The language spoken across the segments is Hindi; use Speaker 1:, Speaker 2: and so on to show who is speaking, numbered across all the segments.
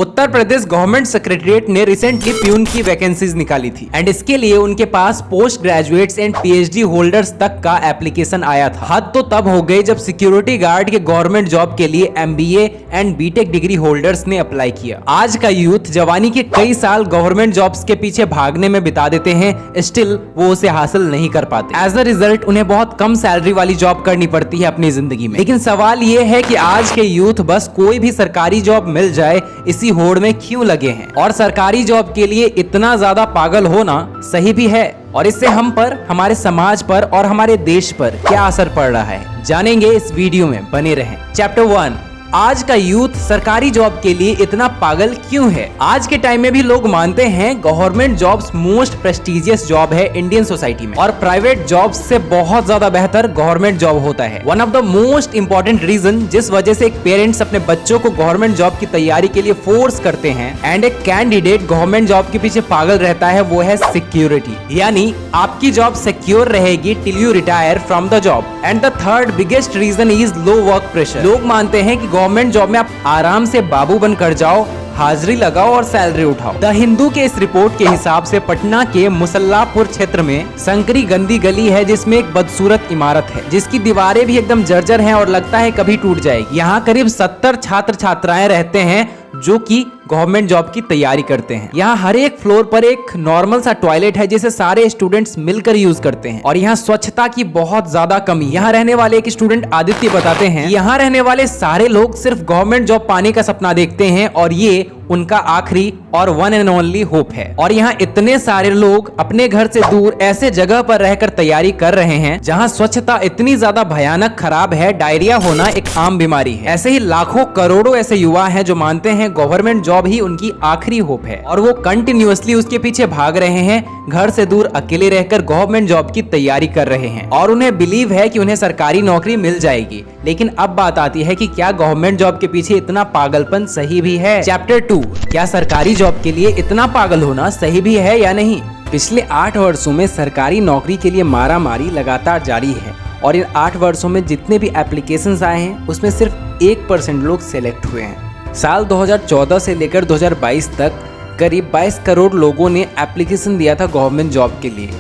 Speaker 1: उत्तर प्रदेश गवर्नमेंट सेक्रेटरीट ने रिसेंटली प्यून की वैकेंसीज निकाली थी एंड इसके लिए उनके पास post graduates and PhD holders तक का एप्लीकेशन आया था। हद तो तब हो गई जब सिक्योरिटी गार्ड के गवर्नमेंट जॉब के लिए MBA and BTech degree holders ने अप्लाई किया। आज का यूथ जवानी के कई साल गवर्नमेंट जॉब्स के पीछे भागने में बिता देते हैं, स्टिल वो उसे हासिल नहीं कर पाते। एज अ रिजल्ट उन्हें बहुत कम सैलरी वाली जॉब करनी पड़ती है अपनी जिंदगी में। लेकिन सवाल ये है कि आज के यूथ बस कोई भी सरकारी जॉब मिल जाए इसी होड़ में क्यों लगे हैं, और सरकारी जॉब के लिए इतना ज्यादा पागल होना सही भी है, और इससे हम पर, हमारे समाज पर और हमारे देश पर क्या असर पड़ रहा है, जानेंगे इस वीडियो में। बने रहें। चैप्टर 1, आज का यूथ सरकारी जॉब के लिए इतना पागल क्यों है। आज के टाइम में भी लोग मानते हैं government jobs most prestigious job है इंडियन सोसाइटी में, और प्राइवेट जॉब्स से बहुत ज्यादा बेहतर गवर्नमेंट जॉब होता है। One of the most important reason जिस वजह से एक पेरेंट्स अपने बच्चों को गवर्नमेंट जॉब की तैयारी के लिए फोर्स करते हैं एंड एक कैंडिडेट गवर्नमेंट जॉब के पीछे पागल रहता है, वो है सिक्योरिटी। यानी आपकी जॉब सिक्योर रहेगी till you retire from the job. And the third biggest reason is low work pressure. लोग मानते हैं कि गवर्नमेंट जॉब में आप आराम से बाबू बनकर जाओ, हाजिरी लगाओ और सैलरी उठाओ। द हिंदू के इस रिपोर्ट के हिसाब से पटना के मुसल्लापुर क्षेत्र में संकरी गंदी गली है जिसमें एक बदसूरत इमारत है जिसकी दीवारें भी एकदम जर्जर हैं और लगता है कभी टूट जाएगी। यहाँ करीब 70 छात्र छात्राएं रहते हैं जो कि गवर्नमेंट जॉब की तैयारी करते हैं। यहाँ हर एक फ्लोर पर एक नॉर्मल सा टॉयलेट है जिसे सारे स्टूडेंट्स मिलकर यूज करते हैं, और यहाँ स्वच्छता की बहुत ज्यादा कमी। यहाँ रहने वाले एक स्टूडेंट आदित्य बताते हैं, यहाँ रहने वाले सारे लोग सिर्फ गवर्नमेंट जॉब पाने का सपना देखते हैं और ये उनका आखिरी और वन एंड ओनली होप है। और यहाँ इतने सारे लोग अपने घर से दूर ऐसे जगह पर रहकर तैयारी कर रहे हैं जहाँ स्वच्छता इतनी ज्यादा भयानक खराब है, डायरिया होना एक आम बीमारी है। ऐसे ही लाखों करोड़ों ऐसे युवा हैं जो मानते हैं गवर्नमेंट जॉब ही उनकी आखिरी होप है, और वो कंटिन्यूअसली उसके पीछे भाग रहे हैं, घर से दूर अकेले रहकर गवर्नमेंट जॉब की तैयारी कर रहे हैं, और उन्हें बिलीव है कि उन्हें सरकारी नौकरी मिल जाएगी। लेकिन अब बात आती है कि क्या गवर्नमेंट जॉब के पीछे इतना पागलपन सही भी है। चैप्टर 2, क्या सरकारी जॉब के लिए इतना पागल होना सही भी है या नहीं। पिछले 8 वर्षों में सरकारी नौकरी के लिए मारामारी लगातार जारी है, और इन 8 वर्षों में जितने भी एप्लीकेशंस आए हैं उसमें सिर्फ 1% लोग सेलेक्ट हुए हैं। साल 2014 से लेकर 2022 तक करीब 22 करोड़ लोगों ने एप्लीकेशन दिया था गवर्नमेंट जॉब के लिए,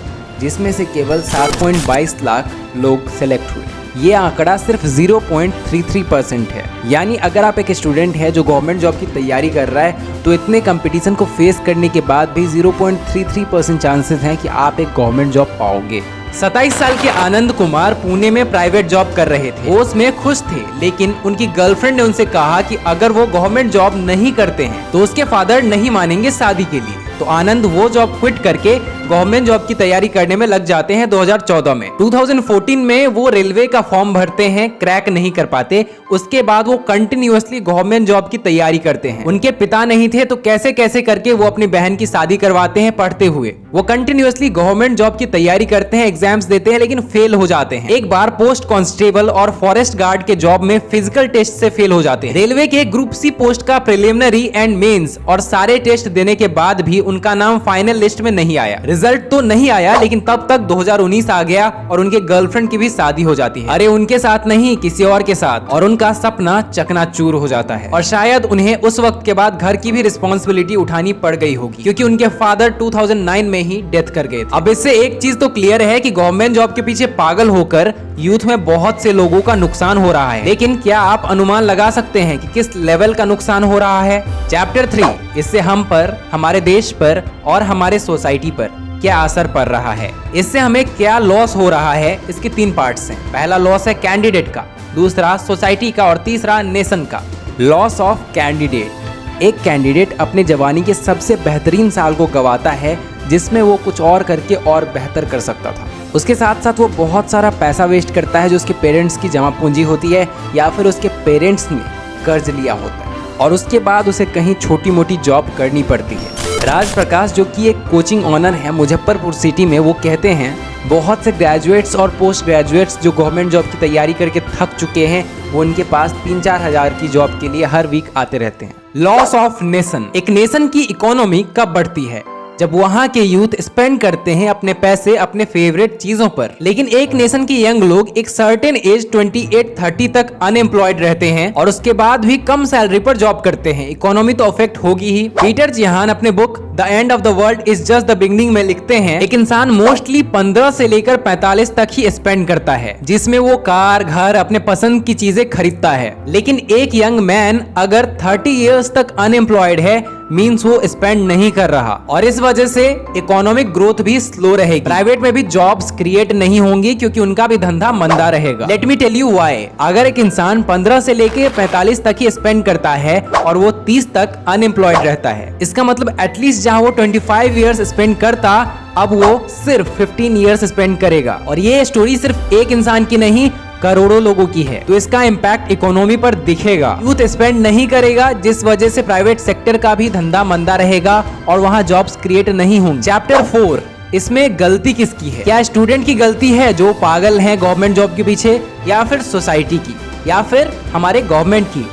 Speaker 1: जिसमें से केवल 7.22 लाख लोग सेलेक्ट हुए। ये आंकड़ा सिर्फ 0.33% है। यानी अगर आप एक स्टूडेंट है जो गवर्नमेंट जॉब की तैयारी कर रहा है तो इतने कंपटीशन को फेस करने के बाद भी 0.33% चांसेस हैं कि आप एक गवर्नमेंट जॉब पाओगे। 27 साल के आनंद कुमार पुणे में प्राइवेट जॉब कर रहे थे। वो उसमें खुश थे, लेकिन उनकी गर्लफ्रेंड ने उनसे कहा कि अगर वो गवर्नमेंट जॉब नहीं करते हैं तो उसके फादर नहीं मानेंगे शादी के लिए। तो आनंद वो जॉब क्विट करके गवर्नमेंट जॉब की तैयारी करने में लग जाते हैं 2014 में। 2014 में वो रेलवे का फॉर्म भरते हैं, क्रैक नहीं कर पाते। उसके बाद वो कंटिन्यूअसली गवर्नमेंट जॉब की तैयारी करते हैं। उनके पिता नहीं थे तो कैसे कैसे करके वो अपनी बहन की शादी करवाते हैं पढ़ते हुए। वो कंटिन्यूअसली गवर्नमेंट जॉब की तैयारी करते हैं, एग्जाम्स देते हैं, लेकिन फेल हो जाते हैं। एक बार पोस्ट कांस्टेबल और फॉरेस्ट गार्ड के जॉब में फिजिकल टेस्ट से फेल हो जाते हैं। रेलवे के ग्रुप सी पोस्ट का प्रिलिमिनरी एंड मेंस और सारे टेस्ट देने के बाद भी उनका नाम फाइनल लिस्ट में नहीं आया। रिजल्ट तो नहीं आया, लेकिन तब तक 2019 आ गया और उनके गर्लफ्रेंड की भी शादी हो जाती है। अरे उनके साथ नहीं, किसी और के साथ, और उनका सपना चकनाचूर हो जाता है। और शायद उन्हें उस वक्त के बाद घर की भी रिस्पॉन्सिबिलिटी उठानी पड़ गई होगी, क्योंकि उनके फादर 2009 में ही डेथ कर गए थे। अब इससे एक चीज तो क्लियर है कि गवर्नमेंट जॉब के पीछे पागल होकर यूथ में बहुत से लोगों का नुकसान हो रहा है। लेकिन क्या आप अनुमान लगा सकते हैं कि किस लेवल का नुकसान हो रहा है। चैप्टर 3, इससे हम पर, हमारे देश पर और हमारे सोसाइटी पर क्या असर पड़ रहा है, इससे हमें क्या लॉस हो रहा है। इसके 3 पार्ट्स हैं। पहला लॉस है कैंडिडेट का, दूसरा सोसाइटी का और तीसरा नेशन का। Loss of candidate. एक कैंडिडेट अपने जवानी के सबसे बेहतरीन साल को गवाता है जिसमें वो कुछ और करके और बेहतर कर सकता था। उसके साथ साथ वो बहुत सारा पैसा वेस्ट करता है जो उसके पेरेंट्स की जमा पूंजी होती है या फिर उसके पेरेंट्स ने कर्ज लिया होता है, और उसके बाद उसे कहीं छोटी मोटी जॉब करनी पड़ती है। राज प्रकाश जो कि एक कोचिंग ऑनर है मुजफ्फरपुर सिटी में, वो कहते हैं बहुत से ग्रेजुएट्स और पोस्ट ग्रेजुएट्स जो गवर्नमेंट जॉब की तैयारी करके थक चुके हैं, वो उनके पास 3-4 हजार की जॉब के लिए हर वीक आते रहते हैं। Loss of nation. एक नेशन की इकोनॉमी कब बढ़ती है, जब वहाँ के यूथ स्पेंड करते हैं अपने पैसे अपने फेवरेट चीजों पर। लेकिन एक नेशन के यंग लोग एक सर्टेन एज 28-30 तक अनएम्प्लॉयड रहते हैं और उसके बाद भी कम सैलरी पर जॉब करते हैं। इकोनॉमी तो अफेक्ट होगी ही। पीटर जिहान अपने book the end of the world is just the beginning में लिखते हैं, एक इंसान मोस्टली 15 से लेकर 45 तक ही स्पेंड करता है, जिसमें वो कार, घर, अपने पसंद की चीजें खरीदता है। लेकिन एक यंग मैन अगर 30 इयर्स तक अनएम्प्लॉयड है, मीन्स वो स्पेंड नहीं कर रहा और इस वजह से इकोनॉमिक ग्रोथ भी स्लो रहेगी। प्राइवेट में भी जॉब्स क्रिएट नहीं होंगी क्योंकि उनका भी धंधा मंदा रहेगा। Let me tell you why. अगर एक इंसान 15 से लेके 45 तक ही स्पेंड करता है और वो 30 तक अनएम्प्लॉयड रहता है, इसका मतलब एटलीस्ट जहां वो 25 इयर्स स्पेंड करता, अब वो सिर्फ 15 इयर्स स्पेंड करेगा। और ये स्टोरी सिर्फ एक इंसान की नहीं, करोड़ों लोगों की है। तो इसका इम्पैक्ट इकोनॉमी पर दिखेगा। यूथ स्पेंड नहीं करेगा, जिस वजह से प्राइवेट सेक्टर का भी धंधा मंदा रहेगा और वहां जॉब्स क्रिएट नहीं होंगे। चैप्टर 4, इसमें गलती किसकी है? क्या स्टूडेंट की गलती है जो पागल है गवर्नमेंट जॉब के पीछे, या फिर सोसाइटी की, या फिर हमारे गवर्नमेंट की?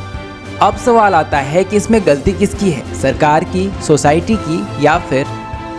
Speaker 1: अब सवाल आता है कि इसमें गलती किसकी है, सरकार की, सोसाइटी की, या फिर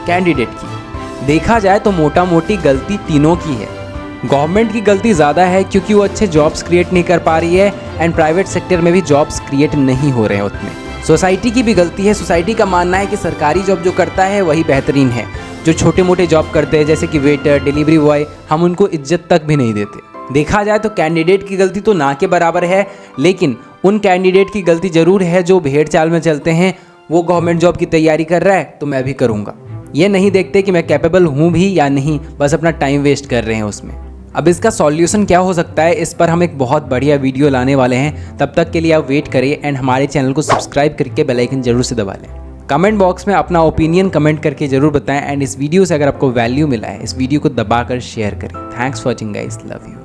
Speaker 1: कैंडिडेट की? देखा जाए तो मोटा मोटी गलती तीनों की है। गवर्नमेंट की गलती ज़्यादा है क्योंकि वो अच्छे जॉब्स क्रिएट नहीं कर पा रही है एंड प्राइवेट सेक्टर में भी जॉब्स क्रिएट नहीं हो रहे हैं उतने। सोसाइटी की भी गलती है। सोसाइटी का मानना है कि सरकारी जॉब जो करता है वही बेहतरीन है। जो छोटे मोटे जॉब करते हैं जैसे कि वेटर, डिलीवरी बॉय, हम उनको इज्जत तक भी नहीं देते। देखा जाए तो कैंडिडेट की गलती तो ना के बराबर है, लेकिन उन कैंडिडेट की गलती ज़रूर है जो भेड़ चाल में चलते हैं। वो गवर्नमेंट जॉब की तैयारी कर रहा है तो मैं भी करूँगा, ये नहीं देखते कि मैं कैपेबल हूँ भी या नहीं, बस अपना टाइम वेस्ट कर रहे हैं उसमें। अब इसका सॉल्यूशन क्या हो सकता है, इस पर हम एक बहुत बढ़िया वीडियो लाने वाले हैं। तब तक के लिए आप वेट करें एंड हमारे चैनल को सब्सक्राइब करके बेल आइकन जरूर से दबा लें। कमेंट बॉक्स में अपना ओपिनियन कमेंट करके जरूर बताएं एंड इस वीडियो से अगर आपको वैल्यू मिला है, इस वीडियो को दबाकर शेयर करें। Thanks for watching guys, love you.